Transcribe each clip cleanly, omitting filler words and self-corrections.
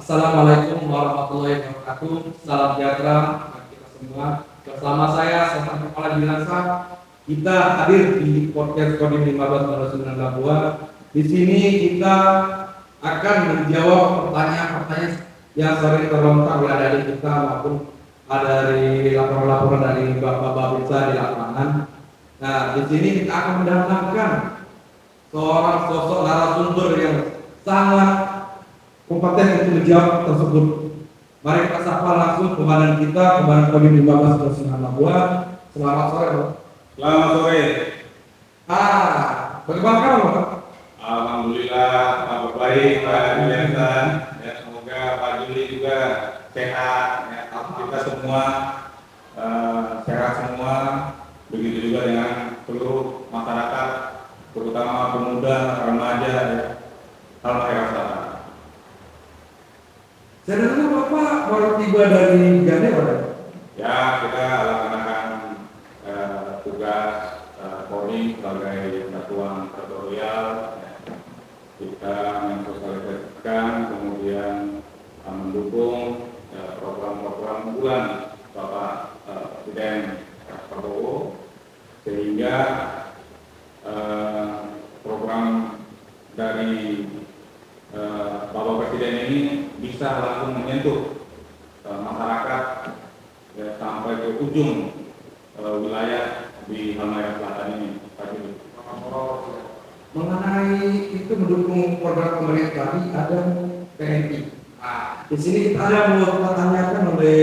Assalamualaikum warahmatullahi wabarakatuh. Salam sejahtera bagi kita semua. Bersama saya Sofan Kepala Dinasa, kita hadir di podcast Kodim 15/19 Di sini kita akan menjawab pertanyaan-pertanyaan yang sering terlontar oleh adik kita maupun dari laporan-laporan dari Bapak Bisa di lapangan. Nah, di sini kita akan mendatangkan seorang sosok narasumber yang sangat kompeten untuk menjawab tersebut. Mari kita sapa langsung komandan kita, Komandan Kodim 15/19. Selamat sore, Pak. Selamat sore. Bagaimana kamu, Pak? Alhamdulillah, kabar baik, Pak Juliansa. Ya, semoga Pak Juli juga sehat. Ya, kita semua sehat semua. Begitu juga dengan seluruh masyarakat, terutama pemuda, remaja, ya. Alhamdulillah. Saya dengar Bapak baru tiba dari Gane, Pak. Ya, kita laksanakan tugas Polri sebagai satuan teritorial. Kita mensosialisasikan, kemudian mendukung program-program unggulan Bapak Presiden Prabowo, sehingga program dari Bapak Presiden ini bisa langsung menyentuh masyarakat sampai ke ujung wilayah di Halmahera Selatan ini. Mengenai itu mendukung program pemerintah tadi ada TNI. Di sini kita ada mau tanyakan oleh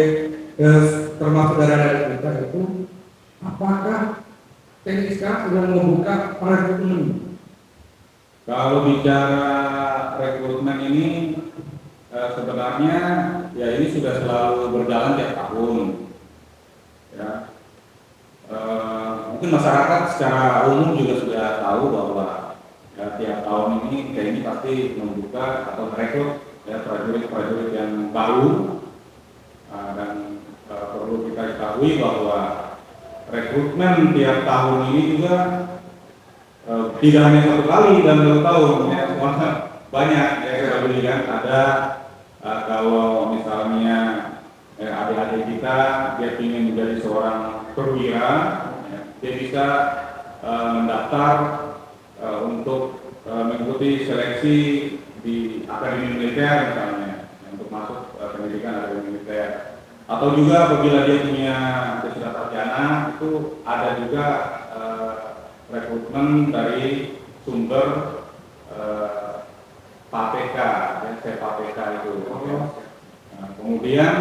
termasuk dari kita itu, apakah TNI sekarang sudah membuka rekrutmen? Kalau bicara rekrutmen ini sebenarnya ya ini sudah selalu berjalan tiap tahun. Ya. Mungkin masyarakat secara umum juga sudah tahu bahwa ya, tiap tahun ini TNI pasti membuka atau merekrut ya, prajurit-prajurit yang baru, dan perlu kita ketahui bahwa rekrutmen tiap tahun ini juga tidak hanya satu kali dalam 2 tahun, ya, semuanya banyak ya, kan ada kalau misalnya adik-adik kita dia ingin menjadi seorang perwira, ya, dia bisa mendaftar untuk mengikuti seleksi di akademi militer misalnya, untuk masuk pendidikan akademi militer, atau juga apabila dia punya wisuda sarjana itu ada juga rekrutmen dari sumber PAPK, ya, CPAPK itu. Nah, kemudian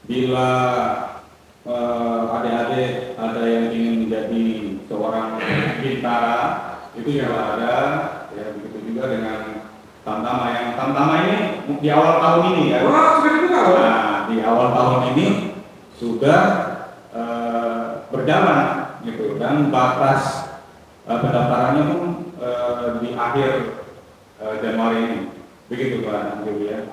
bila adik-adik ada yang ingin menjadi seorang bintara, itu juga ada, ya, begitu juga dengan Tamtama. Yang Tamtama ini di awal tahun ini ya. Nah, di awal tahun ini sudah berjalan gitu, dan batas pendaftarannya pun di akhir Januari ini. Begitu Pak Julian.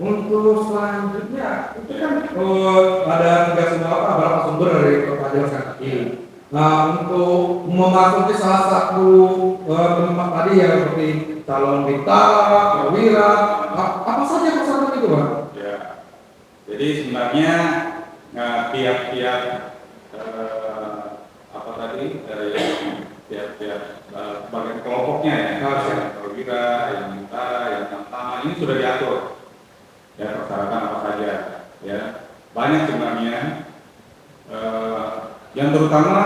Untuk selanjutnya itu kan ada tugas beberapa sumber dari Bapak tadi. Nah, untuk memasuki salah satu tempat tadi yang seperti calon bintara, perwira, apa saja persyaratan itu, Pak? Ya. Jadi sebenarnya tiap-tiap apa tadi tiap-tiap bagian kelompoknya ya, yang perwira, yang bintara, yang tamtama ini sudah diatur. Ya, persyaratan apa saja, ya, banyak sebenarnya. Yang terutama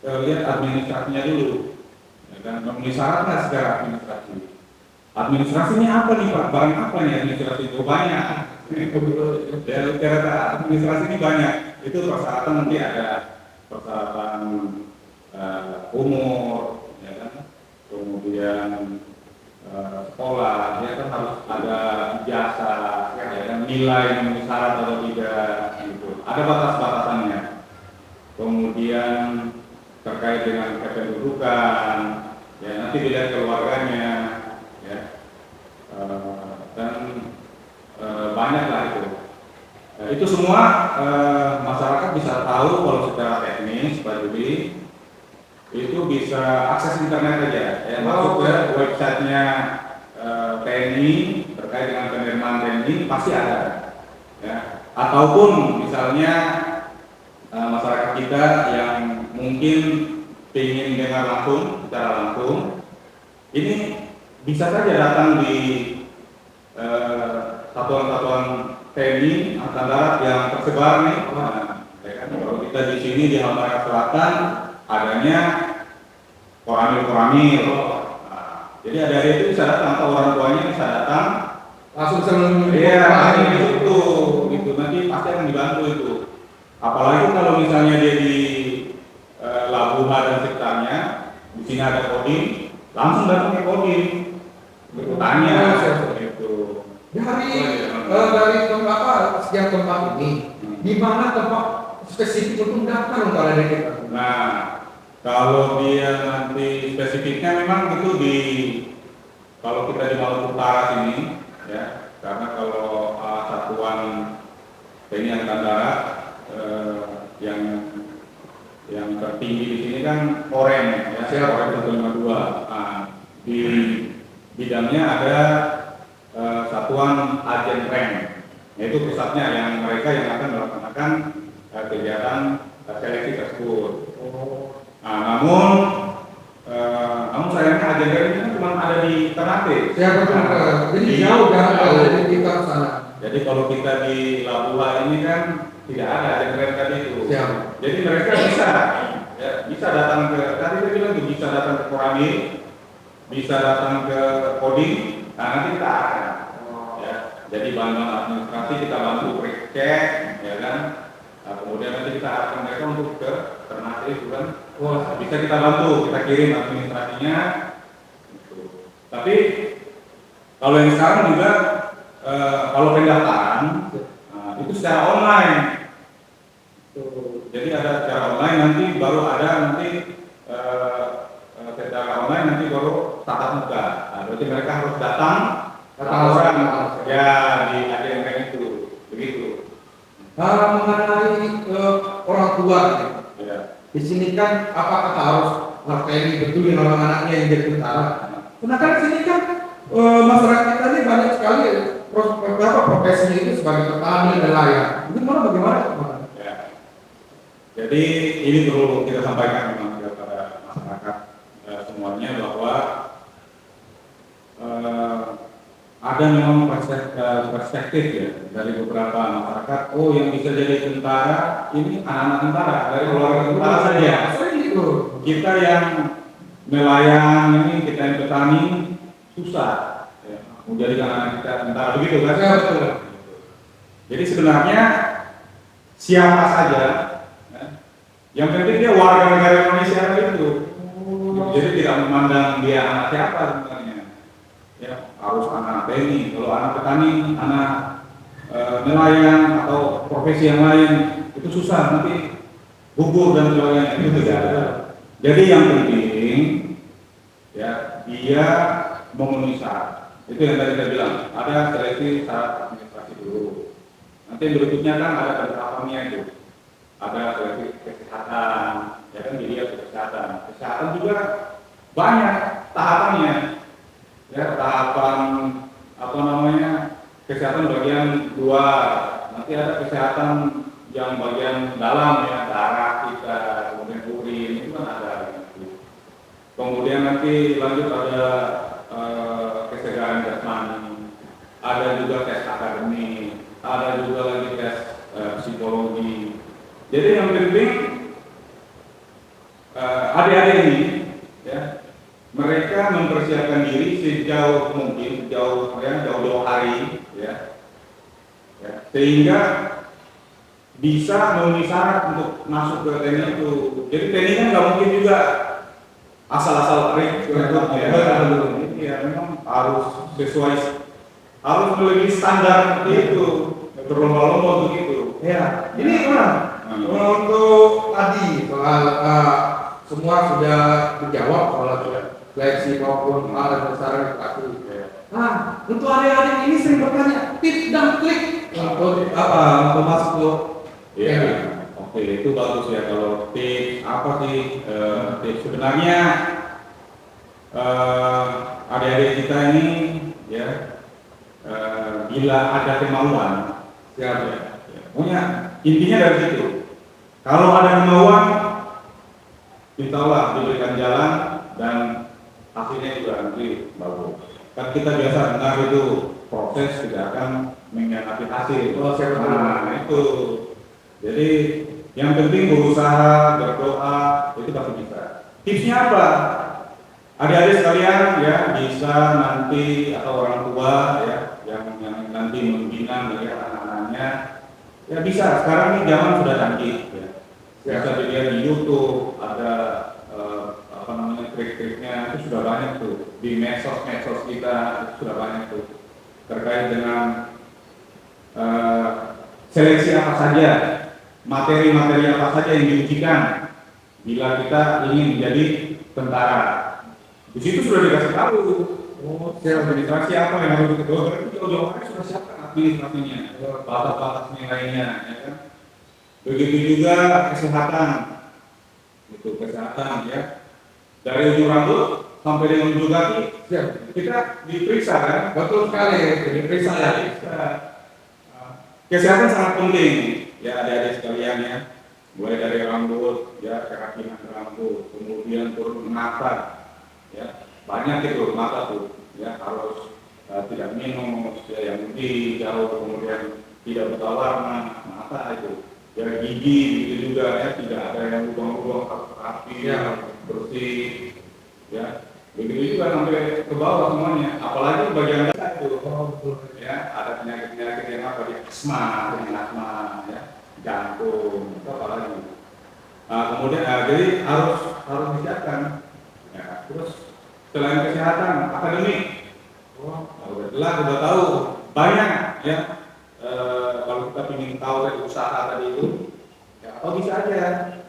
lihat administrasinya dulu, ya, dan memenuhi syaratnya secara administrasi. Administrasi ini apa nih Pak? Barang apa nih administrasi itu? Banyak. Ya, rata administrasi ini banyak. Itu persyaratan nanti ada persyaratan umur, ya kan? Kemudian sekolah, ya kan, harus ada ijazah, ya kan, nilai yang memenuhi syarat atau tidak, gitu. Ada batas-batasannya. Kemudian terkait dengan kependudukan, ya nanti dilihat keluarganya, ya, dan banyak lah itu. Itu semua masyarakat bisa tahu kalau secara teknis, Pak Juli, itu bisa akses internet aja, ya, masuk ke websitenya TNI terkait dengan penerimaan TNI pasti ada, ya. Ataupun misalnya masyarakat kita yang mungkin ingin dengar langsung, secara langsung, ini bisa saja datang di satuan-satuan TNI Angkatan Darat yang tersebar nih. Nah, ya kan, kalau kita di sini di Halmahera Selatan adanya koramil. Nah, jadi adik-adik itu bisa datang atau orang tuanya bisa datang Langsung bisa menemui. iya itu gitu, nanti pasti akan dibantu itu. Apalagi kalau misalnya dia di Labuha dan sekitarnya, di sini ada kodim, langsung datang ke kodim, gitu, tanya gitu. Dari tempat setiap tempat ini, di mana tempat spesifik untuk daftar untuk ada kita? Nah, kalau dia nanti spesifiknya memang itu di, kalau kita di Maluku Utara sini, ya, karena kalau satuan TNI Angkatan Darat yang tertinggi di sini kan Korem, ya, Korem 152. Nah, di bidangnya ada satuan agen rem, yaitu pusatnya yang mereka yang akan melaksanakan kegiatan seleksi tersebut. Nah, namun sayangnya agen rem ini cuma ada di Ternate. Jadi jauh kan kalau di kita sana. Jadi kalau kita di Labuha ini kan tidak ada agen rem tadi itu. Jadi mereka bisa datang ke, tadi saya bilang tuh, bisa datang ke Koramil, bisa datang ke Kodim. Nah, nanti kita akan, ya, jadi bahan-bahan administrasi kita bantu cek, ya kan. Nah, kemudian nanti kita arahkan mereka untuk ke Ternate itu kan. Bisa kita bantu, kita kirim administrasinya. Gitu. Tapi kalau yang sekarang juga kalau pendaftaran itu secara online. Jadi ada secara online, nanti baru ada secara online nanti baru tatap muka. Nah, berarti mereka harus datang orang ya di agen itu, begitu. Mengenai orang tua, Ya. di sini kan apakah harus anak TNI betulin orang anaknya yang jadi tentara? Karena kan di sini kan masyarakat kita ini banyak sekali profesinya itu sebagai petani, nelayan. Itu bagaimana? Ya. Jadi ini perlu kita sampaikan memang kepada masyarakat semuanya bahwa ada memang perspektif ya dari beberapa masyarakat. Oh, yang bisa jadi tentara ini anak-anak tentara dari keluarga tentara saja. Kita yang nelayan ini, kita yang petani susah. Ya, menjadi anak kita tentara begitu kan? Ya, betul. Jadi sebenarnya siapa saja, ya, yang penting dia warga negara Indonesia itu. Jadi tidak memandang dia anak siapa sebenarnya. Ya, harus anak TNI, kalau anak petani, anak nelayan atau profesi yang lain itu susah, nanti gugur dan sebagainya, itu tidak ada. Jadi yang penting ya dia memenuhi syarat. Itu yang tadi saya bilang, ada seleksi syarat administrasi dulu. Nanti berikutnya kan ada tahapannya itu, ada seleksi kesehatan, ya kan, dilihat kesehatan. Kesehatan juga banyak tahapannya. Ya, tahapan kesehatan bagian luar, nanti ada kesehatan yang bagian dalam ya, darah kita, kemudian urin itu kan ada. Kemudian nanti lanjut ada kesegaran jasmani, ada juga tes akademik, ada juga lagi tes psikologi. Jadi yang penting adik-adik ini ya, mereka mempersiapkan diri sejauh mungkin, jauh-jauh hari, ya, sehingga bisa memenuhi syarat untuk masuk ke TNI itu. Jadi TNI kan nggak mungkin juga asal-asal rekrut, ya, memang harus sesuai, harus melebihi standar seperti itu, berlomba-lomba begitu. Ya, ini untuk tadi soal semua sudah dijawab soal seleksi maupun alat besar pelaku. Nah, untuk adik-adik ini sering bertanya tips dan trik untuk apa? Untuk masuk ke Oke. Oke, itu bagus ya. Kalau tips apa sih tips sebenarnya adik-adik kita ini ya bila ada kemauan Siap. ya, pokoknya intinya dari situ. Kalau ada kemauan, insya Allah diberikan jalan dan hasilnya juga nanti bagus. Kan kita biasa dengar itu proses tidak akan mengkhianati hasil. Oh, siap. Nah, itu. Jadi yang penting berusaha, berdoa, itu pasti bisa. Tipsnya apa? Adik-adik sekalian ya bisa nanti atau orang tua ya yang nanti membina melihat anak-anaknya ya bisa. Sekarang ini zaman sudah canggih ya. Bisa dilihat di YouTube ada apa namanya trik-triknya itu sudah banyak tuh di medsos kita itu sudah banyak tuh terkait dengan seleksi apa saja, materi-materi apa saja yang diujikan bila kita ingin menjadi tentara. Di situ sudah dikasih tahu. Oh, administrasi apa yang harus diketahui? Itu jauh-jauh hari sudah siapkan administrasinya, batas-batas nilainya, ya kan? Begitu juga kesehatan, itu kesehatan ya. Dari ujung rambut sampai dengan ujung kaki, kita diperiksa kan? Betul sekali, diperiksa ya. Kesehatan sangat penting ya adik-adik sekalian ya. Mulai dari rambut ya, kerapihan rambut, kemudian turun mata ya, banyak itu mata tuh ya harus tidak minum ya, yang jauh, kemudian tidak buta warna mata itu ya, gigi itu juga ya, tidak ada yang lubang-lubang harus rapi ya, bersih ya, begitu juga sampai ke bawah semuanya, apalagi bagian dasar itu ya, ada penyakit-penyakit yang apa di asma ya, jantung itu apalagi. Kemudian jadi harus disiapkan ya. Terus selain kesehatan akademik, udah tahu banyak ya. Kalau kita ingin tahu dari usaha tadi itu ya, atau bisa aja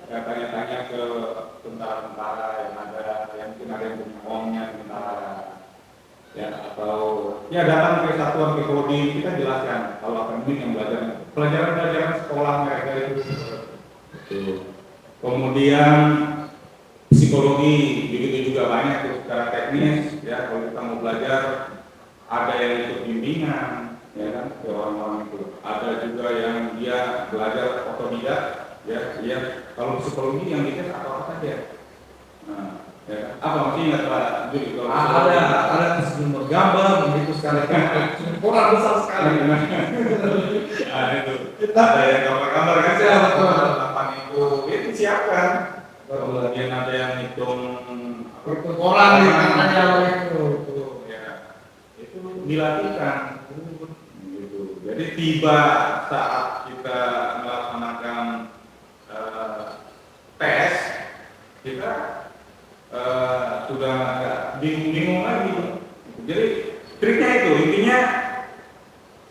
ya tanya-tanya ke tentara-tentara yang ada, yang mungkin ada yang punya omnya tentara ya, atau ya datang ke satuan ke Kodim, kita jelaskan kalau akademik yang belajar pelajaran sekolah mereka itu. Kemudian psikologi begitu juga banyak tuh secara teknis ya, kalau kita mau belajar ada yang ikut bimbingan ya kan ke orang-orang itu, ada juga yang dia belajar otodidak ya, dia kalau psikologi yang dites apa saja. Nah, ya, apa maksudnya Pak Juli? Ada sejumlah gambar begitu sekali kan, orang besar sekali. Nah, itu ada yang gambar-gambar kan, delapan itu siapkan. Kemudian ada yang hitung orang di tangannya itu ya, itu dilatihkan gitu. Jadi tiba saat kita melaksanakan tes, kita sudah nggak bingung lagi. Jadi triknya itu intinya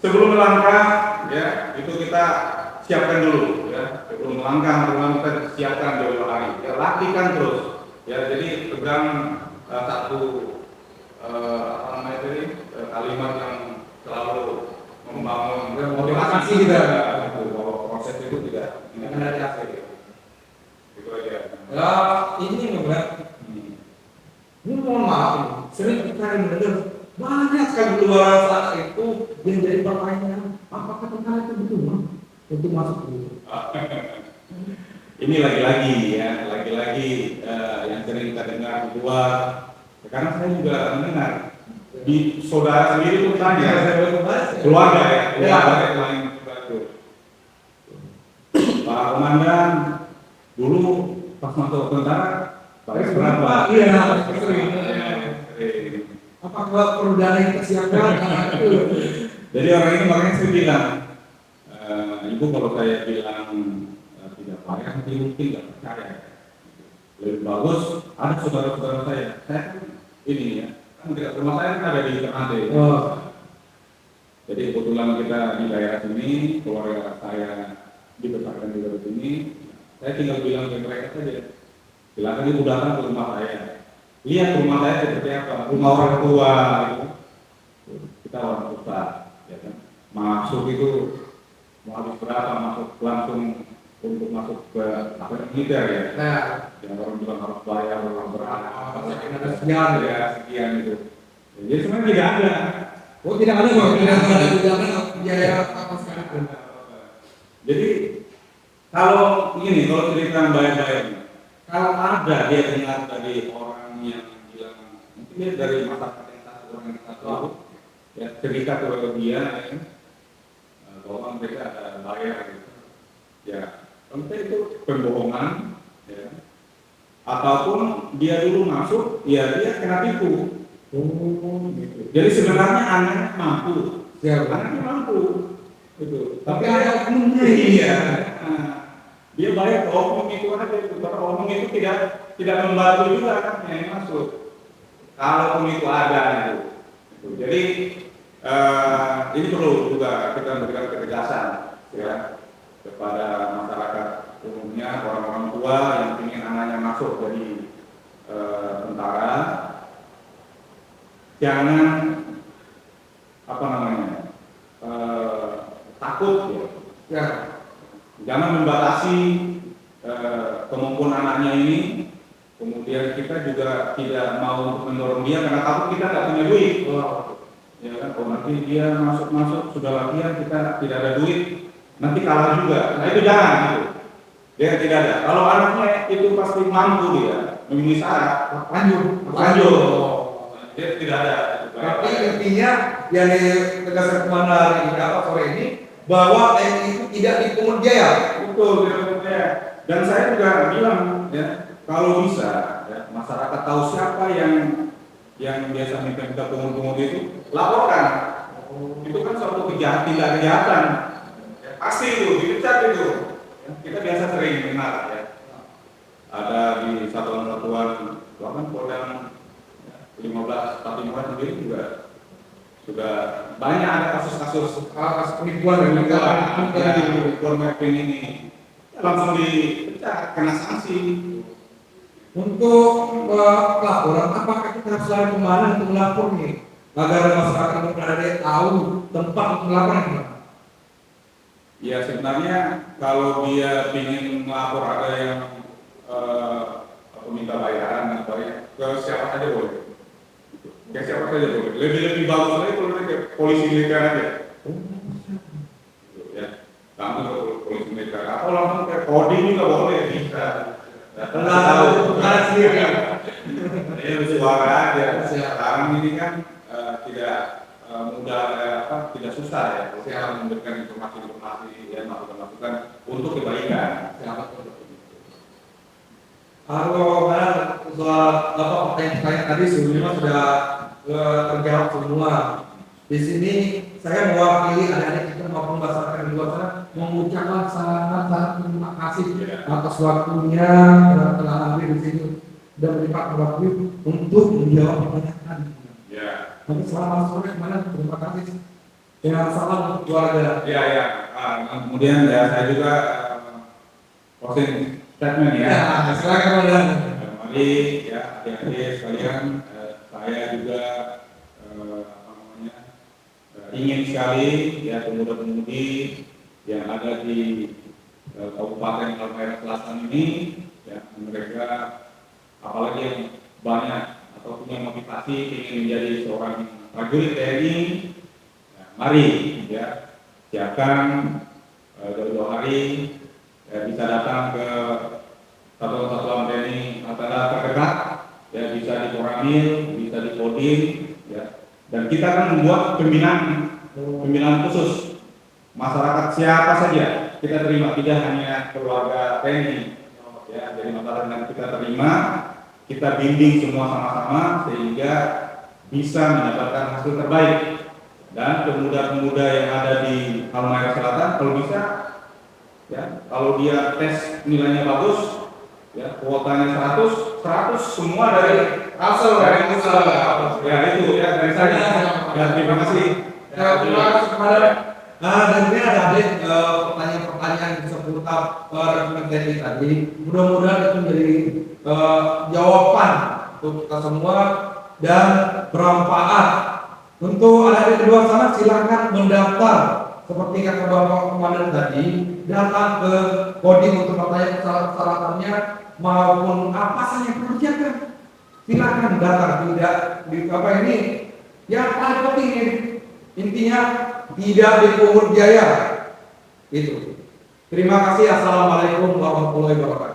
sebelum melangkah ya itu kita siapkan dulu ya, sebelum melangkah kita siapkan jauh hari ya, latihkan terus ya. Jadi pegang satu apa namanya tadi kalimat yang selalu membangun motivasi kita bahwa proses itu tidak ada hasil itu aja ya. Ini memang ini mohon maaf ini sering kita mendengar banyak sekali di luar sana itu yang jadi pertanyaan apakah tentara itu betul untuk masuk dulu. Ini lagi-lagi yang sering kita dengar di luar. Karena saya juga mendengar di saudara sendiri pun tanya, keluarga ya, lain itu. Pak Komandan dulu pas masuk tentara, pakai berapa? Iya, apakah perlu dana yang disiapkan? Jadi orang ini makanya saya bilang, Ibu kalau saya bilang tidak payah, nanti mungkin nggak percaya. Lebih bagus ada saudara-saudara saya kan ini ya, kan rumah saya kan ada di Ternate. Jadi kebetulan kita di daerah sini, keluarga saya dibesarkan di daerah sini, saya tinggal bilang ke mereka saja, silakan Ibu datang ke rumah saya, lihat rumah saya seperti apa, rumah orang tua, gitu. Kita orang tua, ya kan, masuk itu mau habis berapa masuk langsung untuk masuk ke apa militer ya. Nah, Yang orang bilang harus bayar orang ada sekian ya. ya sekian gitu. Jadi sebenarnya tidak ada. Oh tidak ada kok, tidak ada biaya apa sekali. Jadi kalau ini kalau cerita bayar-bayar, kalau ada dia dengar dari orang yang bilang mungkin dia dari masyarakat yang satu orang yang satu ya cerita ke dia ya, kan, bahwa mereka ada bayar gitu. Ya, tentu itu pembohongan ya. Ataupun dia dulu masuk, ya dia kena tipu. Oh gitu. Jadi sebenarnya anaknya mampu, Siapa? anaknya mampu, gitu. Tapi ada oknumnya. Iya. Nah, dia bayar ke oknum itu aja, gitu. Karena oknum itu tidak membantu juga kan yang masuk. Kalau itu ada itu. Gitu. Jadi ini perlu juga kita memberikan ketegasan ya kepada masyarakat umumnya, orang-orang tua yang ingin anaknya masuk jadi tentara. Jangan apa namanya takut ya. Jangan membatasi kemampuan anaknya ini. Kemudian kita juga tidak mau mendorong dia karena takut kita nggak punya duit. Ya kan, kalau nanti dia masuk sudah latihan kita tidak ada duit, nanti kalah juga. Nah itu jangan gitu. Dia tidak ada. Kalau anaknya itu pasti mampu dia memenuhi syarat. Lanjut. Dia tidak ada. Tapi intinya yang ditegaskan kemana hari ini apa sore ini bahwa TNI itu tidak dipungut biaya. Betul, tidak dipungut biaya. Dan saya juga bilang ya kalau bisa ya, masyarakat tahu siapa yang biasa minta pungut-pungut itu laporkan. Itu kan suatu tindak kejahatan. Ya, pasti itu dipecat itu. Ya, kita biasa sering dengar ya. Ada di satuan-satuan bahkan Kodam 15 Patimura sendiri juga sudah banyak ada kasus-kasus Penipuan dan penipuan mapping ini langsung dipecat, kena sanksi. Untuk laporan, apakah kita harus lari kemana untuk melapor nih? Agar masyarakat mungkin ada yang tahu tempat untuk melapor gimana? Ya sebenarnya kalau dia ingin melapor ada yang minta bayaran atau ke siapa saja boleh. Ya siapa saja boleh. Lebih bagus lagi kalau ke polisi militer aja. Ya, langsung ke polisi militer. Atau langsung ke Kodim juga boleh bisa. Tahu sendiri. Ini suara aja. Sekarang ini kan tidak mudah tidak susah ya. Kita memberikan informasi dan masukan untuk kebaikan. Kalau soal pertanyaan tadi sebelumnya sudah terjawab semua. Di sini saya mewakili adik-adik kita maupun masyarakat di luar sana mengucapkan sangat terima kasih atas waktunya telah hadir di sini dan berlipat waktu untuk menjawab pertanyaan tadi. Ya. Tapi selama sore kemana terima kasih. Dengan salam untuk keluarga. Ya. Kemudian ya saya juga closing statement ya. Ya, silakan. Mari ya adik-adik sekalian, saya juga ingin sekali ya pemuda-pemudi yang ada di Kabupaten Halmahera Selatan ini ya mereka apalagi yang banyak atau punya motivasi ingin menjadi seorang prajurit TNI ya, mari ya siapkan jauh-jauh hari ya, bisa datang ke satuan-satuan TNI antara terdekat ya bisa di Koramil, bisa di Kodim ya. Dan kita akan membuat pembinaan khusus masyarakat siapa saja kita terima, tidak hanya keluarga TNI ya. Jadi masyarakat yang kita terima kita bimbing semua sama-sama sehingga bisa mendapatkan hasil terbaik. Dan pemuda-pemuda yang ada di Halmahera Selatan kalau bisa ya kalau dia tes nilainya bagus ya kuotanya 100 semua dari asal ya itu ya dari saya ya terima kasih Terima kasih kepada dan ini ada pertanyaan-pertanyaan seputar rekrutmen TNI tadi. Mudah-mudahan itu menjadi jawaban untuk kita semua dan bermanfaat. Untuk adik-adik di luar sana silakan mendaftar seperti kata Bapak Komandan tadi, datang ke Kodim untuk bertanya persyaratannya maupun apa saja yang perlu dijaga. Silakan datang, tidak di apa ini. Yang paling penting ini, intinya tidak dipungut biaya. Itu. Terima kasih. Assalamualaikum warahmatullahi wabarakatuh.